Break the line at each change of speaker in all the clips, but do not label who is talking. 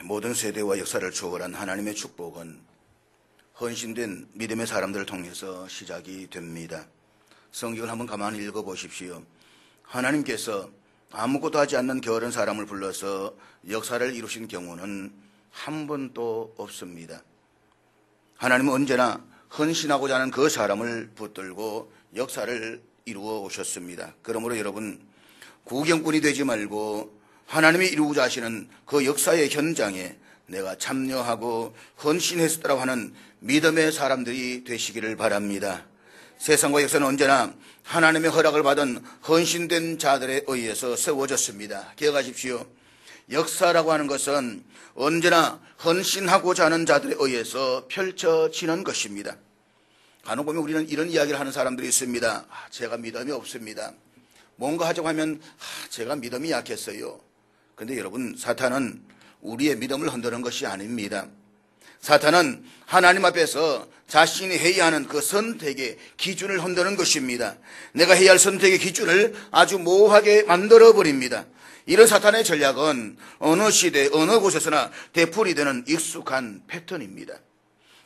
모든 세대와 역사를 초월한 하나님의 축복은 헌신된 믿음의 사람들을 통해서 시작이 됩니다. 성경을 한번 가만히 읽어보십시오. 하나님께서 아무것도 하지 않는 게으른 사람을 불러서 역사를 이루신 경우는 한 번도 없습니다. 하나님은 언제나 헌신하고자 하는 그 사람을 붙들고 역사를 이루어 오셨습니다. 그러므로 여러분, 구경꾼이 되지 말고 하나님이 이루고자 하시는 그 역사의 현장에 내가 참여하고 헌신했었다고 하는 믿음의 사람들이 되시기를 바랍니다. 세상과 역사는 언제나 하나님의 허락을 받은 헌신된 자들에 의해서 세워졌습니다. 기억하십시오. 역사라고 하는 것은 언제나 헌신하고자 하는 자들에 의해서 펼쳐지는 것입니다. 간혹 보면 우리는 이런 이야기를 하는 사람들이 있습니다. 제가 믿음이 없습니다. 뭔가 하자고 하면 제가 믿음이 약했어요. 그런데 여러분, 사탄은 우리의 믿음을 흔드는 것이 아닙니다. 사탄은 하나님 앞에서 자신이 해야 하는 그 선택의 기준을 흔드는 것입니다. 내가 해야 할 선택의 기준을 아주 모호하게 만들어버립니다. 이런 사탄의 전략은 어느 시대 어느 곳에서나 되풀이되는 익숙한 패턴입니다.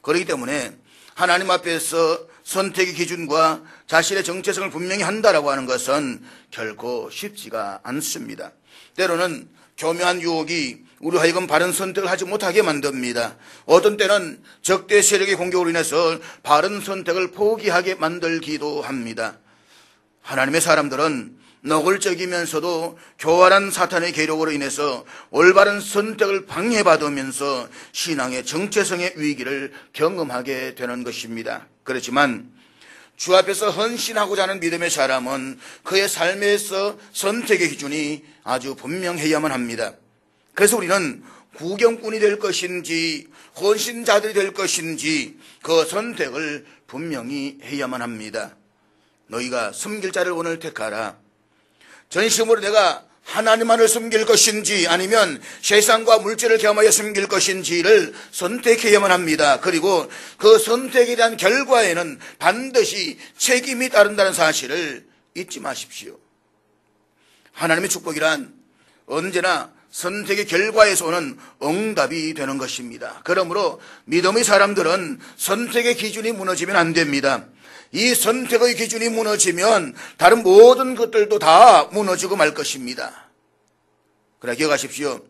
그렇기 때문에 하나님 앞에서 선택의 기준과 자신의 정체성을 분명히 한다라고 하는 것은 결코 쉽지가 않습니다. 때로는 교묘한 유혹이 우리 하여금 바른 선택을 하지 못하게 만듭니다. 어떤 때는 적대 세력의 공격으로 인해서 바른 선택을 포기하게 만들기도 합니다. 하나님의 사람들은 노골적이면서도 교활한 사탄의 계략으로 인해서 올바른 선택을 방해받으면서 신앙의 정체성의 위기를 경험하게 되는 것입니다. 그렇지만 주 앞에서 헌신하고자 하는 믿음의 사람은 그의 삶에서 선택의 기준이 아주 분명해야만 합니다. 그래서 우리는 구경꾼이 될 것인지 헌신자들이 될 것인지 그 선택을 분명히 해야만 합니다. 너희가 섬길 자를 오늘 택하라. 전심으로 내가 하나님만을 섬길 것인지 아니면 세상과 물질을 겸하여 섬길 것인지를 선택해야만 합니다. 그리고 그 선택에 대한 결과에는 반드시 책임이 따른다는 사실을 잊지 마십시오. 하나님의 축복이란 언제나 선택의 결과에서 오는 응답이 되는 것입니다. 그러므로 믿음의 사람들은 선택의 기준이 무너지면 안 됩니다. 이 선택의 기준이 무너지면 다른 모든 것들도 다 무너지고 말 것입니다. 그러나 기억하십시오.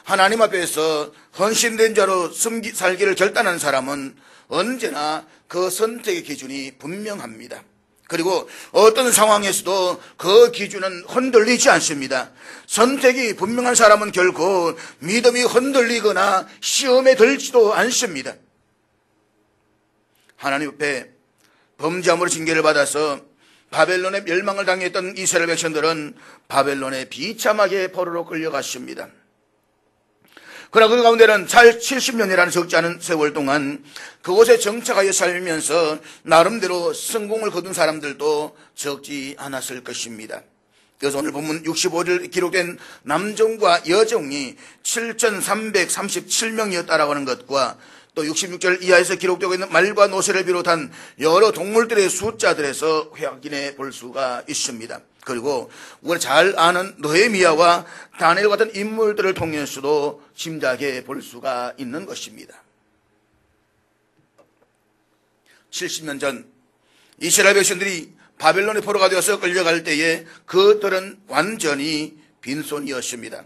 하나님 앞에서 헌신된 자로 살기를 결단한 사람은 언제나 그 선택의 기준이 분명합니다. 그리고 어떤 상황에서도 그 기준은 흔들리지 않습니다. 선택이 분명한 사람은 결코 믿음이 흔들리거나 시험에 들지도 않습니다. 하나님 앞에 범죄함으로 징계를 받아서 바벨론의 멸망을 당했던 이스라엘 백성들은 바벨론에 비참하게 포로로 끌려갔습니다. 그러나 그 가운데는 잘 70년이라는 적지 않은 세월 동안 그곳에 정착하여 살면서 나름대로 성공을 거둔 사람들도 적지 않았을 것입니다. 그래서 오늘 본문 65절 기록된 남종과 여종이 7,337명이었다라고 하는 것과 또 66절 이하에서 기록되고 있는 말과 노새를 비롯한 여러 동물들의 숫자들에서 확인해 볼 수가 있습니다. 그리고 우리가 잘 아는 느헤미야와 다니엘 같은 인물들을 통해서도 짐작해 볼 수가 있는 것입니다. 70년 전 이스라엘 백성들이 바벨론의 포로가 되어서 끌려갈 때에 그들은 완전히 빈손이었습니다.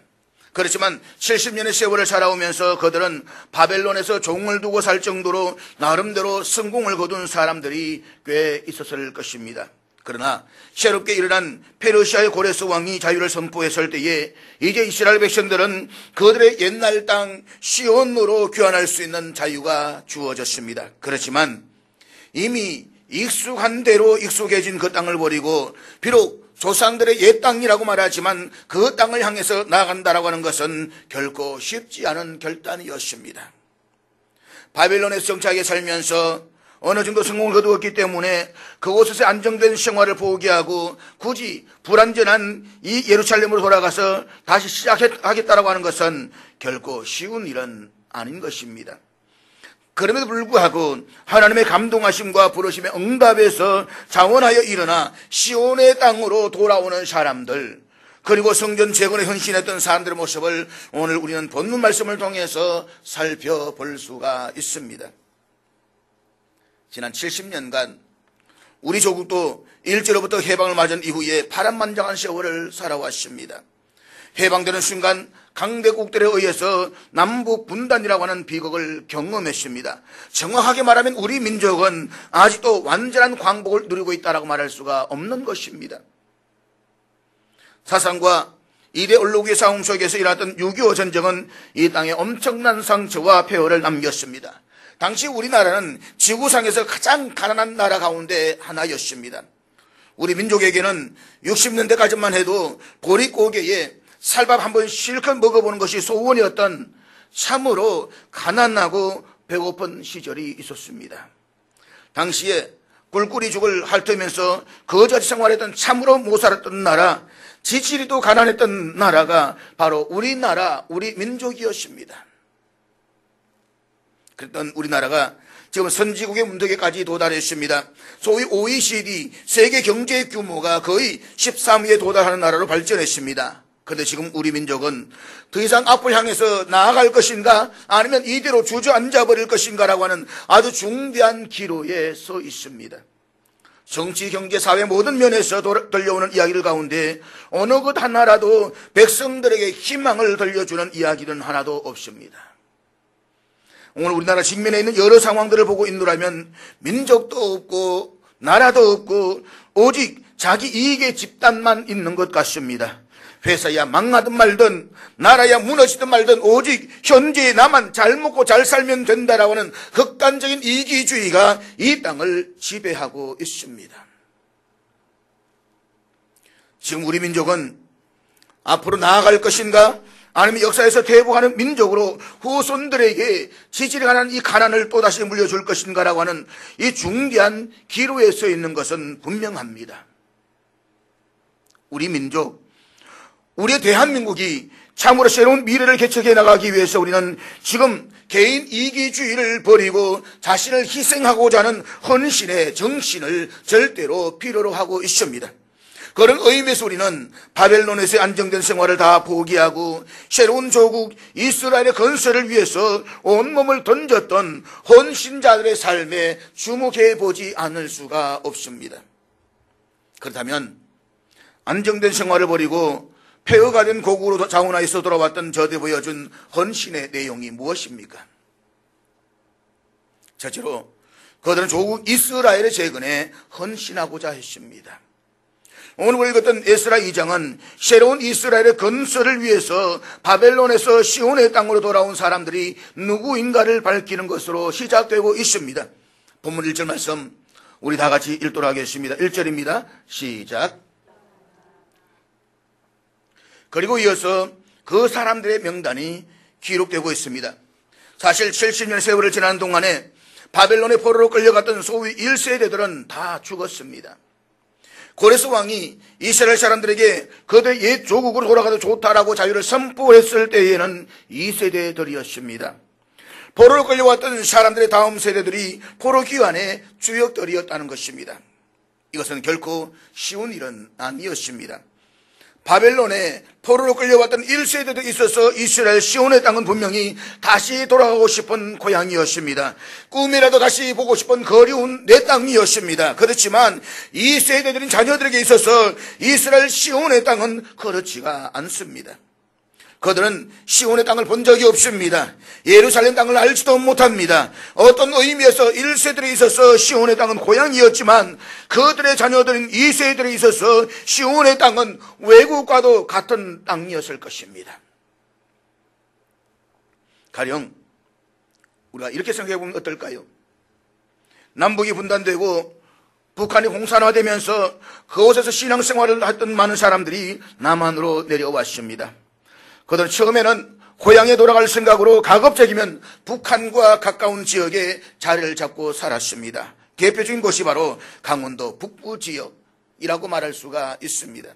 그렇지만 70년의 세월을 살아오면서 그들은 바벨론에서 종을 두고 살 정도로 나름대로 성공을 거둔 사람들이 꽤 있었을 것입니다. 그러나 새롭게 일어난 페르시아의 고레스 왕이 자유를 선포했을 때에 이제 이스라엘 백성들은 그들의 옛날 땅 시온으로 귀환할 수 있는 자유가 주어졌습니다. 그렇지만 이미 익숙한 대로 익숙해진 그 땅을 버리고 비록 조상들의 옛 땅이라고 말하지만 그 땅을 향해서 나아간다라고 하는 것은 결코 쉽지 않은 결단이었습니다. 바벨론에서 정착하게 살면서 어느 정도 성공을 거두었기 때문에 그곳에서 안정된 생활을 포기하고 굳이 불완전한 이 예루살렘으로 돌아가서 다시 시작하겠다라고 하는 것은 결코 쉬운 일은 아닌 것입니다. 그럼에도 불구하고 하나님의 감동하심과 부르심의 응답에서 자원하여 일어나 시온의 땅으로 돌아오는 사람들, 그리고 성전 재건에 헌신했던 사람들의 모습을 오늘 우리는 본문 말씀을 통해서 살펴볼 수가 있습니다. 지난 70년간 우리 조국도 일제로부터 해방을 맞은 이후에 파란만장한 세월을 살아왔습니다. 해방되는 순간 강대국들에 의해서 남북 분단이라고 하는 비극을 경험했습니다. 정확하게 말하면 우리 민족은 아직도 완전한 광복을 누리고 있다고 말할 수가 없는 것입니다. 사상과 이데올로기의 싸움 속에서 일어났던 6.25 전쟁은 이 땅에 엄청난 상처와 폐허를 남겼습니다. 당시 우리나라는 지구상에서 가장 가난한 나라 가운데 하나였습니다. 우리 민족에게는 60년대까지만 해도 보릿고개에 쌀밥 한번 실컷 먹어보는 것이 소원이었던 참으로 가난하고 배고픈 시절이 있었습니다. 당시에 꿀꿀이죽을 핥으면서 거저지 생활했던 참으로 못 살았던 나라, 지지리도 가난했던 나라가 바로 우리나라, 우리 민족이었습니다. 그랬던 우리나라가 지금 선진국의 문턱에까지 도달했습니다. 소위 OECD 세계 경제 규모가 거의 13위에 도달하는 나라로 발전했습니다. 그런데 지금 우리 민족은 더 이상 앞을 향해서 나아갈 것인가 아니면 이대로 주저앉아 버릴 것인가라고 하는 아주 중대한 기로에 서 있습니다. 정치, 경제, 사회 모든 면에서 들려오는 이야기들 가운데 어느 것 하나라도 백성들에게 희망을 들려주는 이야기는 하나도 없습니다. 오늘 우리나라 직면에 있는 여러 상황들을 보고 있노라면 민족도 없고 나라도 없고 오직 자기 이익의 집단만 있는 것 같습니다. 회사야 망하든 말든 나라야 무너지든 말든 오직 현재의 나만 잘 먹고 잘 살면 된다라고 하는 극단적인 이기주의가 이 땅을 지배하고 있습니다. 지금 우리 민족은 앞으로 나아갈 것인가 아니면 역사에서 대부하는 민족으로 후손들에게 지질에 관한 이 가난을 또다시 물려줄 것인가라고 하는 이 중대한 기로에 서 있는 것은 분명합니다. 우리 민족, 우리의 대한민국이 참으로 새로운 미래를 개척해 나가기 위해서 우리는 지금 개인 이기주의를 버리고 자신을 희생하고자 하는 헌신의 정신을 절대로 필요로 하고 있습니다. 그런 의미에서 우리는 바벨론에서의 안정된 생활을 다 포기하고 새로운 조국 이스라엘의 건설을 위해서 온몸을 던졌던 헌신자들의 삶에 주목해 보지 않을 수가 없습니다. 그렇다면 안정된 생활을 버리고 폐허가 된 고국으로 자원하여서 돌아왔던 저들이 보여준 헌신의 내용이 무엇입니까? 첫째로 그들은 조국 이스라엘의 재건에 헌신하고자 했습니다. 오늘 우리 읽었던 에스라 2장은 새로운 이스라엘의 건설을 위해서 바벨론에서 시온의 땅으로 돌아온 사람들이 누구인가를 밝히는 것으로 시작되고 있습니다. 본문 1절 말씀 우리 다 같이 읽도록 하겠습니다. 1절입니다. 시작. 그리고 이어서 그 사람들의 명단이 기록되고 있습니다. 사실 70년 세월을 지나는 동안에 바벨론의 포로로 끌려갔던 소위 1세대들은 다 죽었습니다. 고레스 왕이 이스라엘 사람들에게 그들의 옛 조국으로 돌아가도 좋다라고 자유를 선포했을 때에는 2세대들이었습니다. 포로로 끌려왔던 사람들의 다음 세대들이 포로 기환의 주역들이었다는 것입니다. 이것은 결코 쉬운 일은 아니었습니다. 바벨론에 포로로 끌려왔던 1세대도 있어서 이스라엘 시온의 땅은 분명히 다시 돌아가고 싶은 고향이었습니다. 꿈이라도 다시 보고 싶은 그리운 내 땅이었습니다. 그렇지만 2세대들인 자녀들에게 있어서 이스라엘 시온의 땅은 그렇지가 않습니다. 그들은 시온의 땅을 본 적이 없습니다. 예루살렘 땅을 알지도 못합니다. 어떤 의미에서 1세들에 있어서 시온의 땅은 고향이었지만 그들의 자녀들인 2세들에 있어서 시온의 땅은 외국과도 같은 땅이었을 것입니다. 가령 우리가 이렇게 생각해보면 어떨까요? 남북이 분단되고 북한이 공산화되면서 그곳에서 신앙생활을 했던 많은 사람들이 남한으로 내려왔습니다. 그들은 처음에는 고향에 돌아갈 생각으로 가급적이면 북한과 가까운 지역에 자리를 잡고 살았습니다. 대표적인 곳이 바로 강원도 북부 지역이라고 말할 수가 있습니다.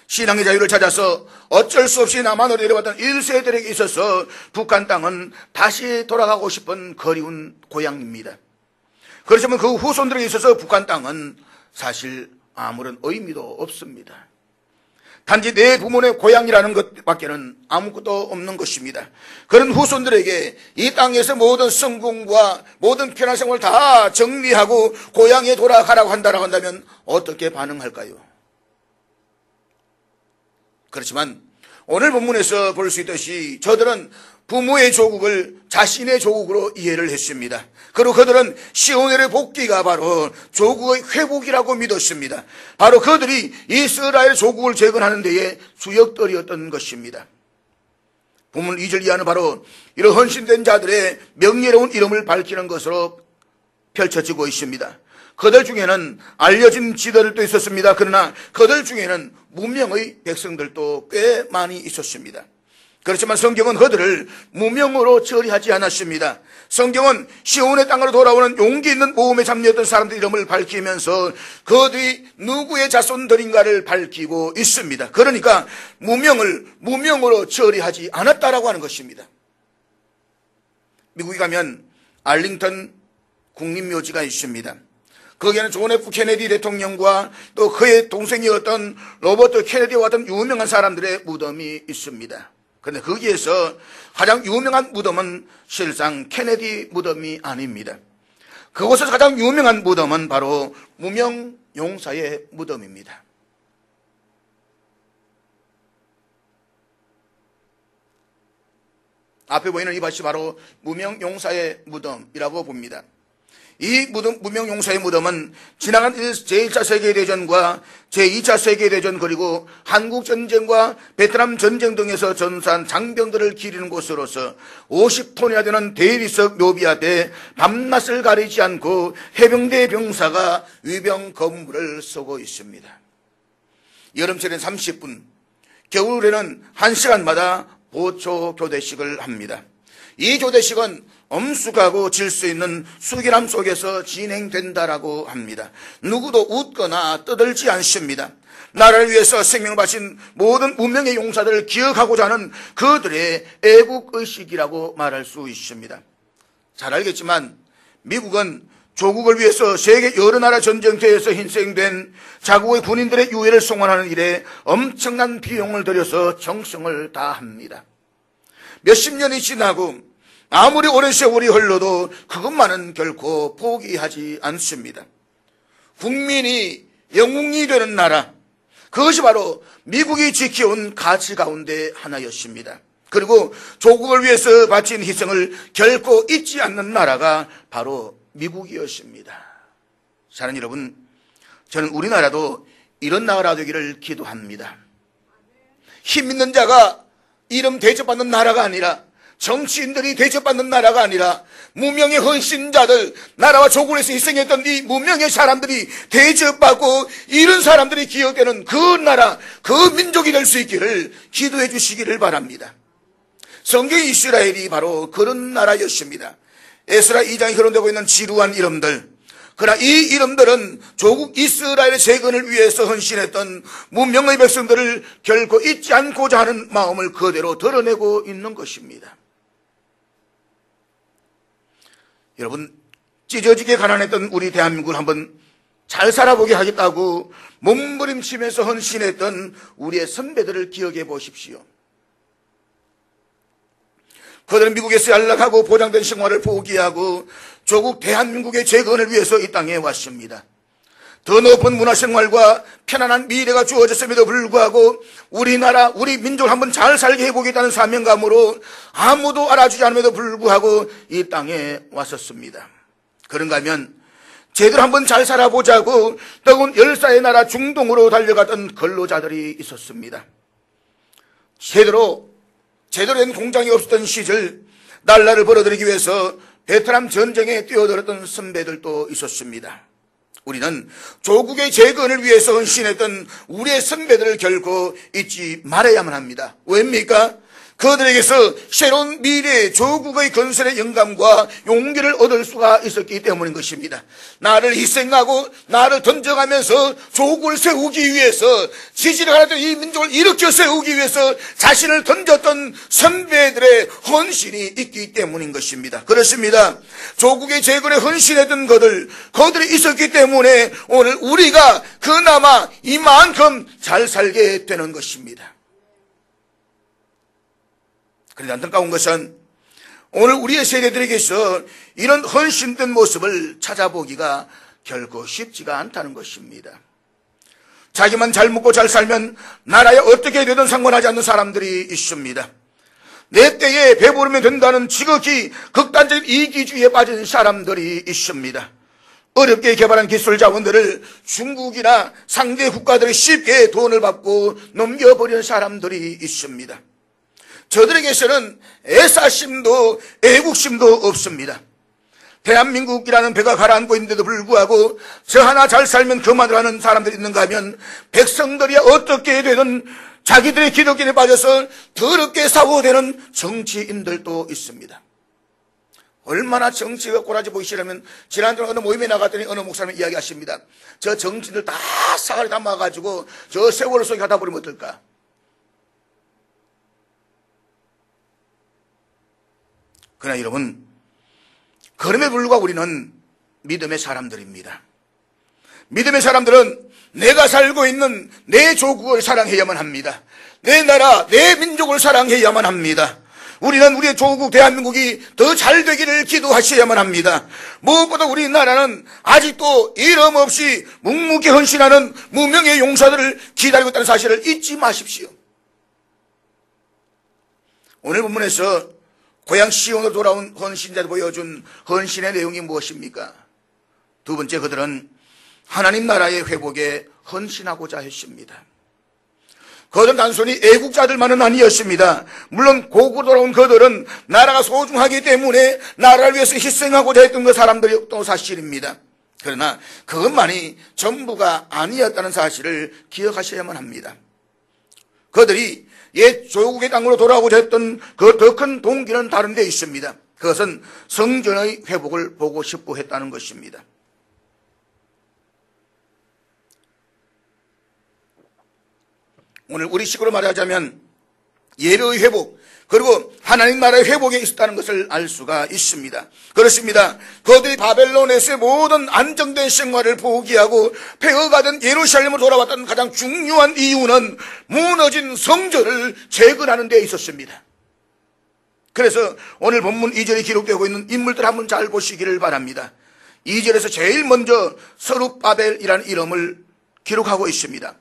신앙의 자유를 찾아서 어쩔 수 없이 남한으로 내려왔던 1세들에게 있어서 북한 땅은 다시 돌아가고 싶은 그리운 고향입니다. 그렇지만 그 후손들에게 있어서 북한 땅은 사실 아무런 의미도 없습니다. 단지 내 부모의 고향이라는 것밖에는 아무것도 없는 것입니다. 그런 후손들에게 이 땅에서 모든 성공과 모든 편한 생활을 다 정리하고 고향에 돌아가라고 한다고 한다면 어떻게 반응할까요? 그렇지만 오늘 본문에서 볼 수 있듯이 저들은 부모의 조국을 자신의 조국으로 이해를 했습니다. 그리고 그들은 시온의 복귀가 바로 조국의 회복이라고 믿었습니다. 바로 그들이 이스라엘 조국을 재건하는 데에 주역들이었던 것입니다. 본문 2절 이하는 바로 이런 헌신된 자들의 명예로운 이름을 밝히는 것으로 펼쳐지고 있습니다. 그들 중에는 알려진 지도들도 있었습니다. 그러나 그들 중에는 무명의 백성들도 꽤 많이 있었습니다. 그렇지만 성경은 그들을 무명으로 처리하지 않았습니다. 성경은 시온의 땅으로 돌아오는 용기 있는 모험에 참여했던 사람들 이름을 밝히면서 그들이 누구의 자손들인가를 밝히고 있습니다. 그러니까 무명을 무명으로 처리하지 않았다라고 하는 것입니다. 미국에 가면 알링턴 국립묘지가 있습니다. 거기에는 존 F 케네디 대통령과 또 그의 동생이었던 로버트 케네디와 같은 유명한 사람들의 무덤이 있습니다. 그런데 거기에서 가장 유명한 무덤은 실상 케네디 무덤이 아닙니다. 그곳에서 가장 유명한 무덤은 바로 무명 용사의 무덤입니다. 앞에 보이는 이밭이 바로 무명 용사의 무덤이라고 봅니다. 이 무명 용사의 무덤은 지나간 제1차 세계대전과 제2차 세계대전 그리고 한국전쟁과 베트남 전쟁 등에서 전사한 장병들을 기리는 곳으로서 50톤이나 되는 대리석 묘비 앞에 밤낮을 가리지 않고 해병대 병사가 위병 검무를 서고 있습니다. 여름철엔 30분, 겨울에는 1시간마다 보초 교대식을 합니다. 이 교대식은 엄숙하고 질서 있는 수기람 속에서 진행된다라고 합니다. 누구도 웃거나 떠들지 않습니다. 나라를 위해서 생명을 바친 모든 무명의 용사들을 기억하고자 하는 그들의 애국의식이라고 말할 수 있습니다. 잘 알겠지만 미국은 조국을 위해서 세계 여러 나라 전쟁터에서 희생된 자국의 군인들의 유해를 송환하는 일에 엄청난 비용을 들여서 정성을 다합니다. 몇십 년이 지나고 아무리 오랜 세월이 흘러도 그것만은 결코 포기하지 않습니다. 국민이 영웅이 되는 나라, 그것이 바로 미국이 지켜온 가치 가운데 하나였습니다. 그리고 조국을 위해서 바친 희생을 결코 잊지 않는 나라가 바로 미국이었습니다. 사랑하는 여러분, 저는 우리나라도 이런 나라가 되기를 기도합니다. 힘 있는 자가 이름 대접받는 나라가 아니라, 정치인들이 대접받는 나라가 아니라 무명의 헌신자들, 나라와 조국을 위해서 희생했던 이 무명의 사람들이 대접받고 이런 사람들이 기억되는 그 나라, 그 민족이 될 수 있기를 기도해 주시기를 바랍니다. 성경 이스라엘이 바로 그런 나라였습니다. 에스라 2장에 거론되고 있는 지루한 이름들, 그러나 이 이름들은 조국 이스라엘의 재건을 위해서 헌신했던 무명의 백성들을 결코 잊지 않고자 하는 마음을 그대로 드러내고 있는 것입니다. 여러분, 찢어지게 가난했던 우리 대한민국을 한번 잘 살아보게 하겠다고 몸부림치면서 헌신했던 우리의 선배들을 기억해 보십시오. 그들은 미국에서 연락하고 보장된 생활을 포기하고 조국 대한민국의 재건을 위해서 이 땅에 왔습니다. 더 높은 문화생활과 편안한 미래가 주어졌음에도 불구하고 우리나라, 우리 민족을 한번 잘 살게 해보겠다는 사명감으로 아무도 알아주지 않음에도 불구하고 이 땅에 왔었습니다. 그런가 하면 제대로 한번 잘 살아보자고 뜨거운 열사의 나라 중동으로 달려갔던 근로자들이 있었습니다. 제대로 된 공장이 없었던 시절 날라를 벌어들이기 위해서 베트남 전쟁에 뛰어들었던 선배들도 있었습니다. 우리는 조국의 재건을 위해서 헌신했던 우리의 선배들을 결코 잊지 말아야만 합니다. 왜입니까? 그들에게서 새로운 미래의 조국의 건설의 영감과 용기를 얻을 수가 있었기 때문인 것입니다. 나를 희생하고 나를 던져가면서 조국을 세우기 위해서, 지지를 하던 이 민족을 일으켜 세우기 위해서 자신을 던졌던 선배들의 헌신이 있기 때문인 것입니다. 그렇습니다. 조국의 재건에 헌신했던 그들이 있었기 때문에 오늘 우리가 그나마 이만큼 잘 살게 되는 것입니다. 그런데 안타까운 것은 오늘 우리의 세대들에게서 이런 헌신된 모습을 찾아보기가 결코 쉽지가 않다는 것입니다. 자기만 잘 먹고 잘 살면 나라에 어떻게 되든 상관하지 않는 사람들이 있습니다. 내 때에 배부르면 된다는 지극히 극단적인 이기주의에 빠진 사람들이 있습니다. 어렵게 개발한 기술 자원들을 중국이나 상대 국가들이 쉽게 돈을 받고 넘겨버리는 사람들이 있습니다. 저들에게서는 애사심도 애국심도 없습니다. 대한민국이라는 배가 가라앉고 있는데도 불구하고 저 하나 잘 살면 그만을 하는 사람들이 있는가 하면 백성들이 어떻게 되든 자기들의 기득권에 빠져서 더럽게 사고되는 정치인들도 있습니다. 얼마나 정치가 꼬라지 보기 싫으면 지난주에 어느 모임에 나갔더니 어느 목사님이 이야기하십니다. 저 정치인들 다 사활에 담아가지고 저 세월호 속에 가다 버리면 어떨까? 그러나 여러분, 그럼에도 불구하고 우리는 믿음의 사람들입니다. 믿음의 사람들은 내가 살고 있는 내 조국을 사랑해야만 합니다. 내 나라, 내 민족을 사랑해야만 합니다. 우리는 우리의 조국 대한민국이 더 잘 되기를 기도하셔야만 합니다. 무엇보다 우리나라는 아직도 이름 없이 묵묵히 헌신하는 무명의 용사들을 기다리고 있다는 사실을 잊지 마십시오. 오늘 본문에서 고향 시온으로 돌아온 헌신자들 보여준 헌신의 내용이 무엇입니까? 두 번째, 그들은 하나님 나라의 회복에 헌신하고자 했습니다. 그들은 단순히 애국자들만은 아니었습니다. 물론 고국으로 돌아온 그들은 나라가 소중하기 때문에 나라를 위해서 희생하고자 했던 그 사람들이 또 사실입니다. 그러나 그것만이 전부가 아니었다는 사실을 기억하셔야만 합니다. 그들이 옛 조국의 땅으로 돌아오고자 했던 그 더 큰 동기는 다른 데 있습니다. 그것은 성전의 회복을 보고 싶어 했다는 것입니다. 오늘 우리식으로 말하자면 예배의 회복, 그리고 하나님 나라의 회복에 있었다는 것을 알 수가 있습니다. 그렇습니다. 그들이 바벨론에서의 모든 안정된 생활을 포기하고 폐허가된 예루살렘으로 돌아왔던 가장 중요한 이유는 무너진 성전을 재건하는 데 있었습니다. 그래서 오늘 본문 2절에 기록되고 있는 인물들 한번 잘 보시기를 바랍니다. 2절에서 제일 먼저 스룹바벨이라는 이름을 기록하고 있습니다.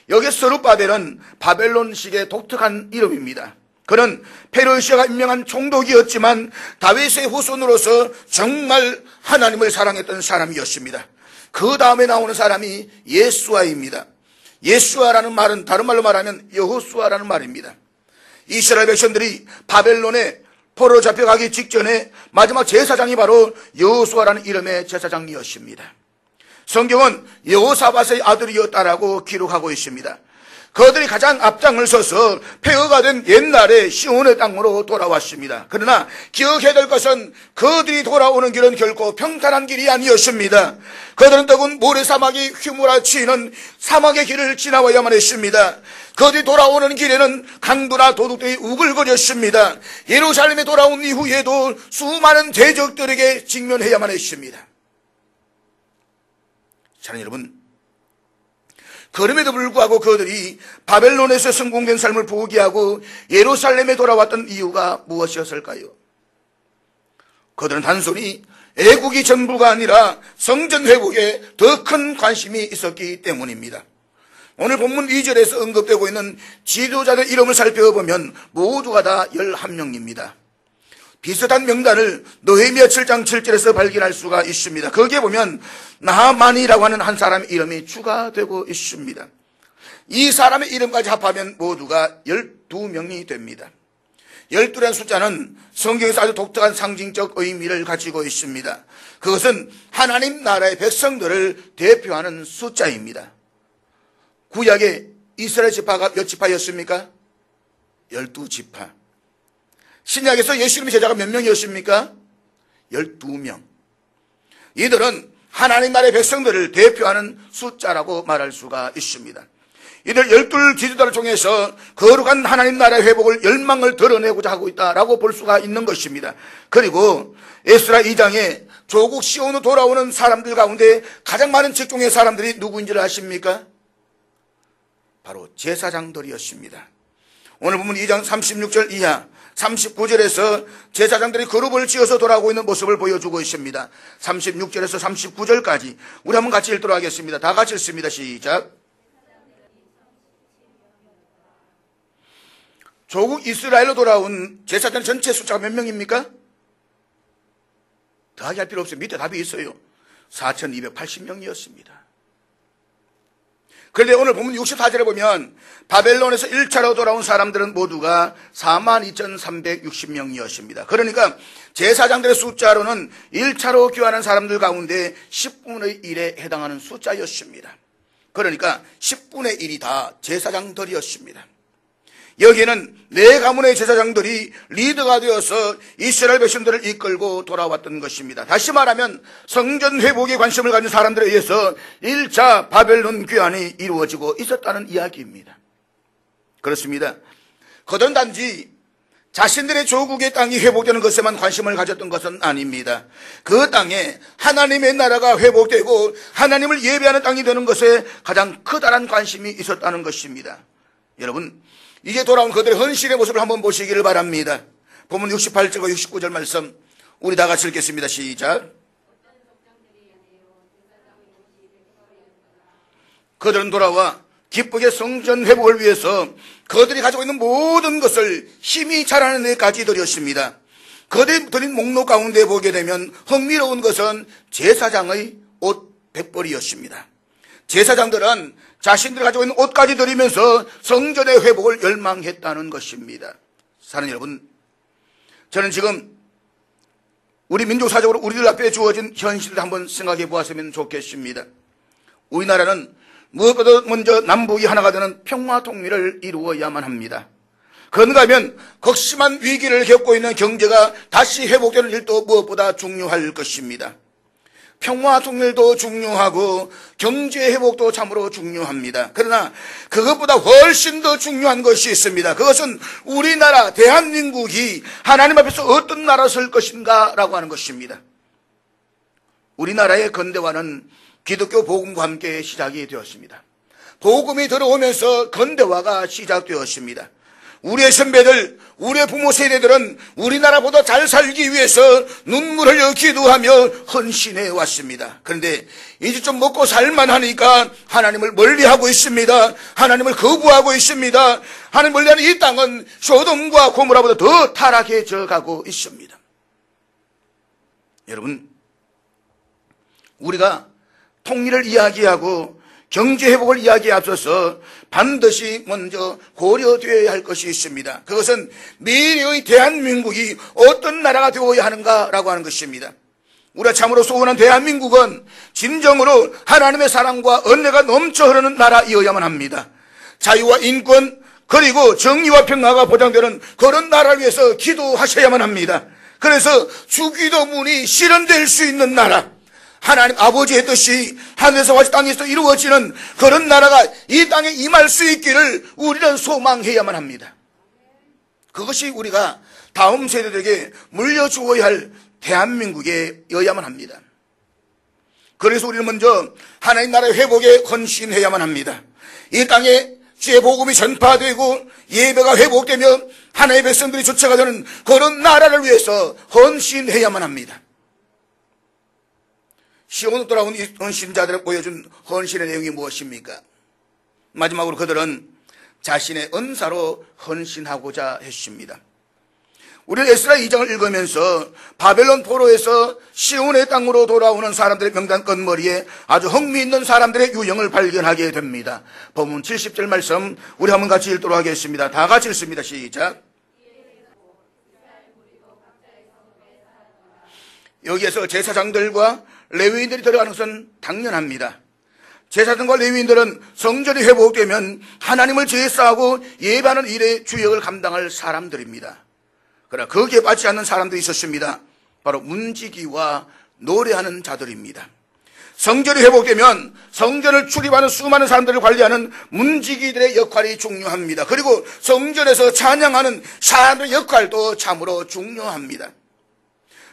여기 스룹바벨은 바벨론식의 독특한 이름입니다. 그는 페르시아가 임명한 총독이었지만 다윗의 후손으로서 정말 하나님을 사랑했던 사람이었습니다. 그 다음에 나오는 사람이 예수아입니다. 예수아라는 말은 다른 말로 말하면 여호수아라는 말입니다. 이스라엘 백성들이 바벨론에 포로로 잡혀가기 직전에 마지막 제사장이 바로 여호수아라는 이름의 제사장이었습니다. 성경은 여호사밧의 아들이었다라고 기록하고 있습니다. 그들이 가장 앞장을 서서 폐허가 된 옛날의 시온의 땅으로 돌아왔습니다. 그러나 기억해야 될 것은 그들이 돌아오는 길은 결코 평탄한 길이 아니었습니다. 그들은 더군 모래사막이 휘몰아치는 사막의 길을 지나와야만 했습니다. 그들이 돌아오는 길에는 강도나 도둑들이 우글거렸습니다. 예루살렘에 돌아온 이후에도 수많은 대적들에게 직면해야만 했습니다. 자, 여러분, 그럼에도 불구하고 그들이 바벨론에서 성공된 삶을 포기하고 예루살렘에 돌아왔던 이유가 무엇이었을까요? 그들은 단순히 애국이 전부가 아니라 성전 회복에 더 큰 관심이 있었기 때문입니다. 오늘 본문 2절에서 언급되고 있는 지도자들 이름을 살펴보면 모두가 다 11명입니다. 비슷한 명단을 느헤미야 7장 7절에서 발견할 수가 있습니다. 거기에 보면 나하만이라고 하는 한 사람의 이름이 추가되고 있습니다. 이 사람의 이름까지 합하면 모두가 12명이 됩니다. 12라는 숫자는 성경에서 아주 독특한 상징적 의미를 가지고 있습니다. 그것은 하나님 나라의 백성들을 대표하는 숫자입니다. 구약의 이스라엘 지파가 몇 지파였습니까? 12지파. 신약에서 예수님의 제자가 몇 명이었습니까? 12명. 이들은 하나님 나라의 백성들을 대표하는 숫자라고 말할 수가 있습니다. 이들 12 지도자를 통해서 거룩한 하나님 나라의 회복을 열망을 드러내고자 하고 있다라고 볼 수가 있는 것입니다. 그리고 에스라 2장에 조국 시온으로 돌아오는 사람들 가운데 가장 많은 직종의 사람들이 누구인지를 아십니까? 바로 제사장들이었습니다. 오늘 보면 2장 36절 이하 39절에서 제사장들이 그룹을 지어서 돌아오고 있는 모습을 보여주고 있습니다. 36절에서 39절까지 우리 한번 같이 읽도록 하겠습니다. 다 같이 읽습니다. 시작. 조국 이스라엘로 돌아온 제사장 전체 숫자가 몇 명입니까? 더하기 할 필요 없어요. 밑에 답이 있어요. 4,280명이었습니다. 그런데 오늘 보면 64절에 보면 바벨론에서 1차로 돌아온 사람들은 모두가 42,360명이었습니다. 그러니까 제사장들의 숫자로는 1차로 귀환한 사람들 가운데 10분의 1에 해당하는 숫자였습니다. 그러니까 10분의 1이 다 제사장들이었습니다. 여기에는 네 가문의 제사장들이 리더가 되어서 이스라엘 백성들을 이끌고 돌아왔던 것입니다. 다시 말하면 성전 회복에 관심을 가진 사람들에 의해서 1차 바벨론 귀환이 이루어지고 있었다는 이야기입니다. 그렇습니다. 그들은 단지 자신들의 조국의 땅이 회복되는 것에만 관심을 가졌던 것은 아닙니다. 그 땅에 하나님의 나라가 회복되고 하나님을 예배하는 땅이 되는 것에 가장 커다란 관심이 있었다는 것입니다. 여러분, 이제 돌아온 그들의 헌신의 모습을 한번 보시기를 바랍니다. 보면 68절과 69절 말씀 우리 다 같이 읽겠습니다. 시작. 그들은 돌아와 기쁘게 성전 회복을 위해서 그들이 가지고 있는 모든 것을 힘이 자라는 데까지 드렸습니다. 그들이 드린 목록 가운데 보게 되면 흥미로운 것은 제사장의 옷 100벌이었습니다. 제사장들은 자신들이 가지고 있는 옷까지 드리면서 성전의 회복을 열망했다는 것입니다. 사랑하는 여러분, 저는 지금 우리 민족사적으로 우리들 앞에 주어진 현실을 한번 생각해 보았으면 좋겠습니다. 우리나라는 무엇보다 먼저 남북이 하나가 되는 평화 통일을 이루어야만 합니다. 그런가 하면 극심한 위기를 겪고 있는 경제가 다시 회복되는 일도 무엇보다 중요할 것입니다. 평화 통일도 중요하고 경제 회복도 참으로 중요합니다. 그러나 그것보다 훨씬 더 중요한 것이 있습니다. 그것은 우리나라 대한민국이 하나님 앞에서 어떤 나라를 설 것인가 라고 하는 것입니다. 우리나라의 근대화는 기독교 복음과 함께 시작이 되었습니다. 복음이 들어오면서 근대화가 시작되었습니다. 우리의 선배들, 우리의 부모 세대들은 우리나라보다 잘 살기 위해서 눈물 흘려 기도하며 헌신해 왔습니다. 그런데 이제 좀 먹고 살만하니까 하나님을 멀리하고 있습니다. 하나님을 거부하고 있습니다. 하나님 멀리하는 이 땅은 소돔과 고모라보다 더 타락해져 가고 있습니다. 여러분, 우리가 통일을 이야기하고 경제회복을 이야기에 앞서서 반드시 먼저 고려되어야 할 것이 있습니다. 그것은 미래의 대한민국이 어떤 나라가 되어야 하는가라고 하는 것입니다. 우리가 참으로 소원한 대한민국은 진정으로 하나님의 사랑과 은혜가 넘쳐 흐르는 나라이어야만 합니다. 자유와 인권 그리고 정의와 평화가 보장되는 그런 나라를 위해서 기도하셔야만 합니다. 그래서 주기도문이 실현될 수 있는 나라, 하나님 아버지의 뜻이 하늘에서 같이 땅에서 이루어지는 그런 나라가 이 땅에 임할 수 있기를 우리는 소망해야만 합니다. 그것이 우리가 다음 세대들에게 물려주어야 할 대한민국이어야만 합니다. 그래서 우리는 먼저 하나님 나라의 회복에 헌신해야만 합니다. 이 땅에 주의 복음이 전파되고 예배가 회복되며 하나님의 백성들이 주체가 되는 그런 나라를 위해서 헌신해야만 합니다. 시온으로 돌아온 이 헌신자들을 보여준 헌신의 내용이 무엇입니까? 마지막으로 그들은 자신의 은사로 헌신하고자 했습니다. 우리는 에스라 2장을 읽으면서 바벨론 포로에서 시온의 땅으로 돌아오는 사람들의 명단 끝머리에 아주 흥미있는 사람들의 유형을 발견하게 됩니다. 본문 70절 말씀 우리 한번 같이 읽도록 하겠습니다. 다 같이 읽습니다. 시작. 여기에서 제사장들과 레위인들이 들어가는 것은 당연합니다. 제사장과 레위인들은 성전이 회복되면 하나님을 제사하고 예배하는 일의 주역을 감당할 사람들입니다. 그러나 거기에 빠지지 않는 사람들이 있었습니다. 바로 문지기와 노래하는 자들입니다. 성전이 회복되면 성전을 출입하는 수많은 사람들을 관리하는 문지기들의 역할이 중요합니다. 그리고 성전에서 찬양하는 사람들의 역할도 참으로 중요합니다.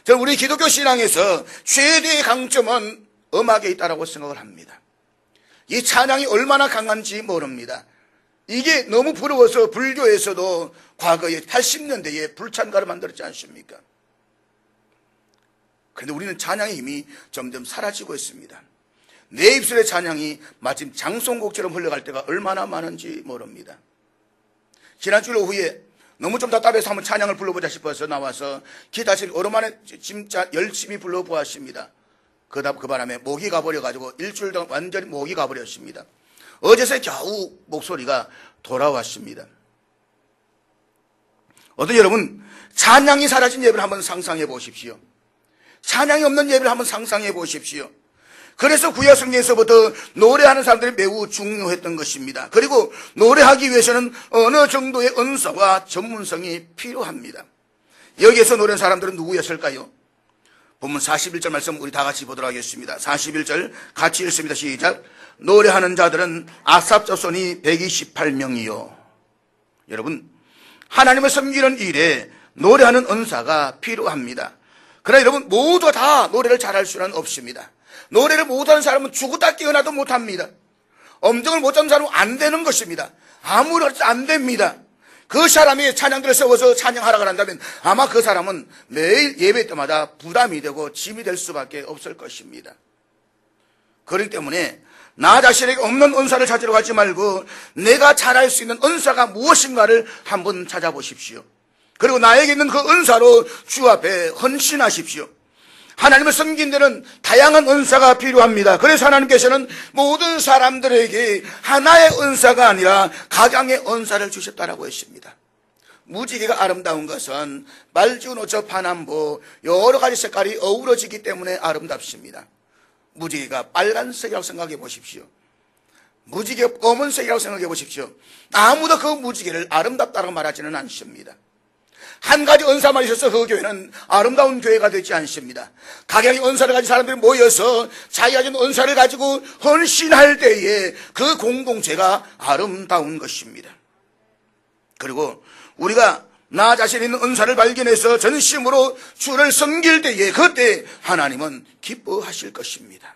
저는 우리 기독교 신앙에서 최대의 강점은 음악에 있다고 생각을 합니다. 이 찬양이 얼마나 강한지 모릅니다. 이게 너무 부러워서 불교에서도 과거에 80년대에 불찬가를 만들었지 않습니까? 그런데 우리는 찬양의 힘이 점점 사라지고 있습니다. 내 입술의 찬양이 마침 장송곡처럼 흘러갈 때가 얼마나 많은지 모릅니다. 지난주 오후에 너무 좀 답답해서 한번 찬양을 불러보자 싶어서 나와서 기타실 오랜만에 진짜 열심히 불러보았습니다. 그 바람에 목이 가버려가지고 일주일 동안 완전히 목이 가버렸습니다. 어제서 겨우 목소리가 돌아왔습니다. 어떤 여러분, 찬양이 사라진 예배를 한번 상상해 보십시오. 찬양이 없는 예배를 한번 상상해 보십시오. 그래서 구약 성경에서부터 노래하는 사람들이 매우 중요했던 것입니다. 그리고 노래하기 위해서는 어느 정도의 은사와 전문성이 필요합니다. 여기에서 노래하는 사람들은 누구였을까요? 본문 41절 말씀 우리 다 같이 보도록 하겠습니다. 41절 같이 읽습니다. 시작. 노래하는 자들은 아삽 자손이 128명이요. 여러분, 하나님을 섬기는 일에 노래하는 은사가 필요합니다. 그러나 여러분, 모두 다 노래를 잘할 수는 없습니다. 노래를 못하는 사람은 죽었다 깨어나도 못합니다. 음정을 못하는 사람은 안 되는 것입니다. 아무렇지 안 됩니다. 그 사람이 찬양들을 세워서 찬양하라고 한다면 아마 그 사람은 매일 예배 때마다 부담이 되고 짐이 될 수밖에 없을 것입니다. 그렇기 때문에 나 자신에게 없는 은사를 찾으러 가지 말고 내가 잘할 수 있는 은사가 무엇인가를 한번 찾아보십시오. 그리고 나에게 있는 그 은사로 주 앞에 헌신하십시오. 하나님을 섬긴 데는 다양한 은사가 필요합니다. 그래서 하나님께서는 모든 사람들에게 하나의 은사가 아니라 각양의 은사를 주셨다라고 했습니다. 무지개가 아름다운 것은 말지은 옷저 파남보 여러 가지 색깔이 어우러지기 때문에 아름답습니다. 무지개가 빨간색이라고 생각해 보십시오. 무지개가 검은색이라고 생각해 보십시오. 아무도 그 무지개를 아름답다고 말하지는 않습니다. 한 가지 은사만 있어서 그 교회는 아름다운 교회가 되지 않습니다. 각양의 은사를 가진 사람들이 모여서 자기가 가진 은사를 가지고 헌신할 때에 그 공동체가 아름다운 것입니다. 그리고 우리가 나 자신이 있는 은사를 발견해서 전심으로 주를 섬길 때에 그때 하나님은 기뻐하실 것입니다.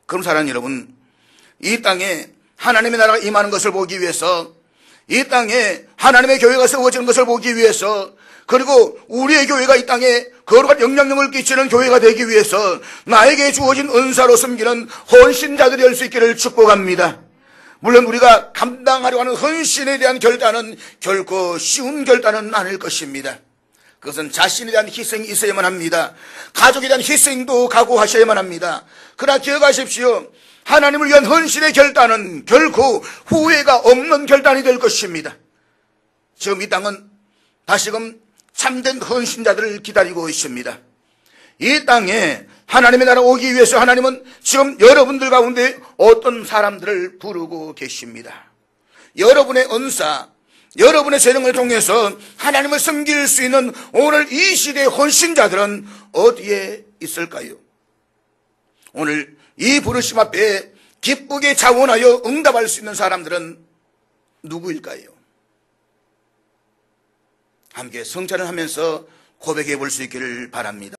그럼 사랑하는 여러분, 이 땅에 하나님의 나라가 임하는 것을 보기 위해서, 이 땅에 하나님의 교회가 세워지는 것을 보기 위해서, 그리고 우리의 교회가 이 땅에 거룩한 영향력을 끼치는 교회가 되기 위해서 나에게 주어진 은사로 섬기는 헌신자들이 될 수 있기를 축복합니다. 물론 우리가 감당하려고 하는 헌신에 대한 결단은 결코 쉬운 결단은 아닐 것입니다. 그것은 자신에 대한 희생이 있어야만 합니다. 가족에 대한 희생도 각오하셔야만 합니다. 그러나 기억하십시오. 하나님을 위한 헌신의 결단은 결코 후회가 없는 결단이 될 것입니다. 지금 이 땅은 다시금 참된 헌신자들을 기다리고 있습니다. 이 땅에 하나님의 나라 오기 위해서 하나님은 지금 여러분들 가운데 어떤 사람들을 부르고 계십니다. 여러분의 은사, 여러분의 재능을 통해서 하나님을 섬길 수 있는 오늘 이 시대의 헌신자들은 어디에 있을까요? 오늘 이 부르심 앞에 기쁘게 자원하여 응답할 수 있는 사람들은 누구일까요? 함께 성찬을 하면서 고백해 볼 수 있기를 바랍니다.